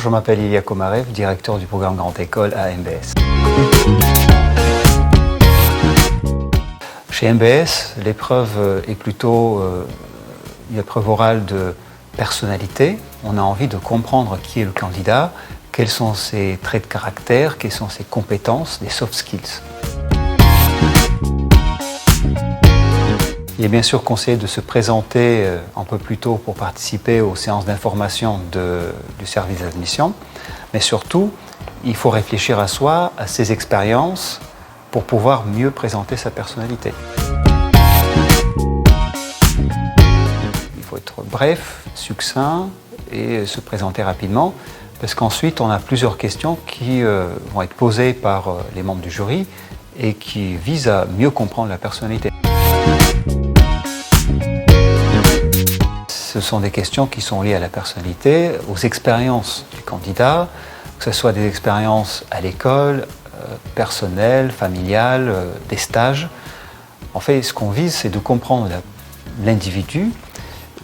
je m'appelle Ilya Komarev, directeur du programme Grande École à MBS. Chez MBS, l'épreuve est plutôt une épreuve orale de personnalité. On a envie de comprendre qui est le candidat, quels sont ses traits de caractère, quelles sont ses compétences, des soft skills. Il est bien sûr conseillé de se présenter un peu plus tôt pour participer aux séances d'information du service d'admission, mais surtout, il faut réfléchir à soi, à ses expériences, pour pouvoir mieux présenter sa personnalité. Il faut être bref, succinct et se présenter rapidement, parce qu'ensuite on a plusieurs questions qui vont être posées par les membres du jury et qui visent à mieux comprendre la personnalité. Ce sont des questions qui sont liées à la personnalité, aux expériences du candidat, que ce soit des expériences à l'école, personnelles, familiales, des stages. En fait, ce qu'on vise, c'est de comprendre l'individu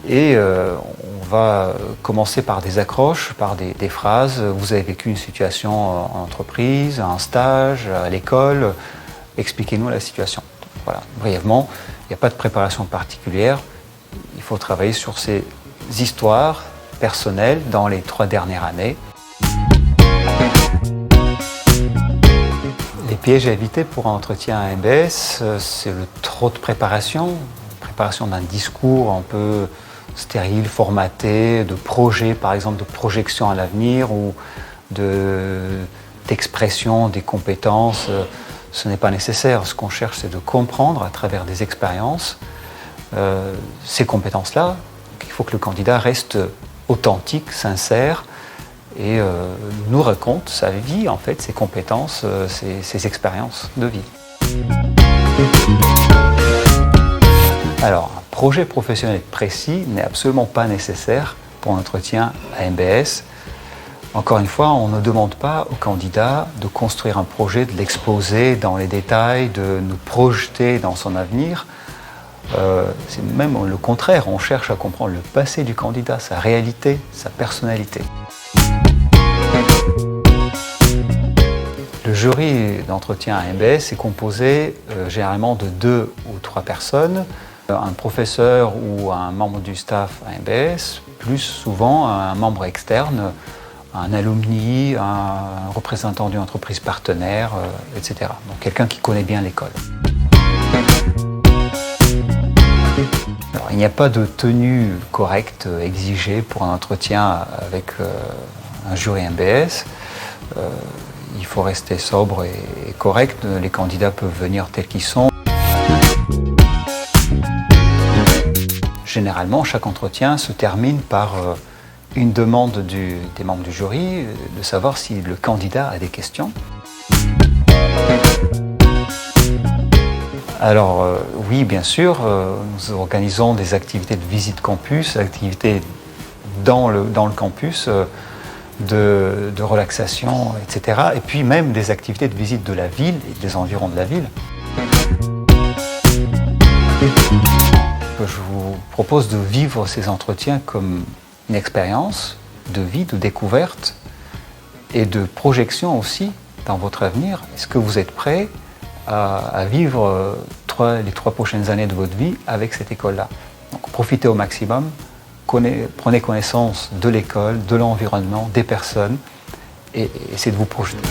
et on va commencer par des accroches, par des phrases. Vous avez vécu une situation en entreprise, un stage, à l'école. Expliquez-nous la situation. Voilà, brièvement, il n'y a pas de préparation particulière. Il faut travailler sur ces histoires personnelles dans les 3 dernières années. Les pièges à éviter pour un entretien à MBS, c'est le trop de préparation d'un discours un peu stérile, formaté, de projet, par exemple de projection à l'avenir ou d'expression des compétences. Ce n'est pas nécessaire. Ce qu'on cherche, c'est de comprendre à travers des expériences ces compétences-là. Il faut que le candidat reste authentique, sincère et nous raconte sa vie, en fait, ses compétences, ses expériences de vie. Alors, un projet professionnel précis n'est absolument pas nécessaire pour un entretien à MBS. Encore une fois, on ne demande pas au candidat de construire un projet, de l'exposer dans les détails, de nous projeter dans son avenir. C'est même le contraire, on cherche à comprendre le passé du candidat, sa réalité, sa personnalité. Le jury d'entretien à MBS est composé généralement de 2 ou 3 personnes, un professeur ou un membre du staff à MBS, plus souvent un membre externe, un alumni, un représentant d'une entreprise partenaire, etc. Donc quelqu'un qui connaît bien l'école. Alors, il n'y a pas de tenue correcte exigée pour un entretien avec un jury MBS. Il faut rester sobre et correct. Les candidats peuvent venir tels qu'ils sont. Généralement, chaque entretien se termine par une demande des membres du jury de savoir si le candidat a des questions. Alors oui, bien sûr, nous organisons des activités de visite campus, activités dans le campus, de relaxation, etc. Et puis même des activités de visite de la ville et des environs de la ville. Je vous propose de vivre ces entretiens comme une expérience de vie, de découverte et de projection aussi dans votre avenir. Est-ce que vous êtes prêt à vivre les 3 prochaines années de votre vie avec cette école-là? Donc profitez au maximum, prenez connaissance de l'école, de l'environnement, des personnes et essayez de vous projeter.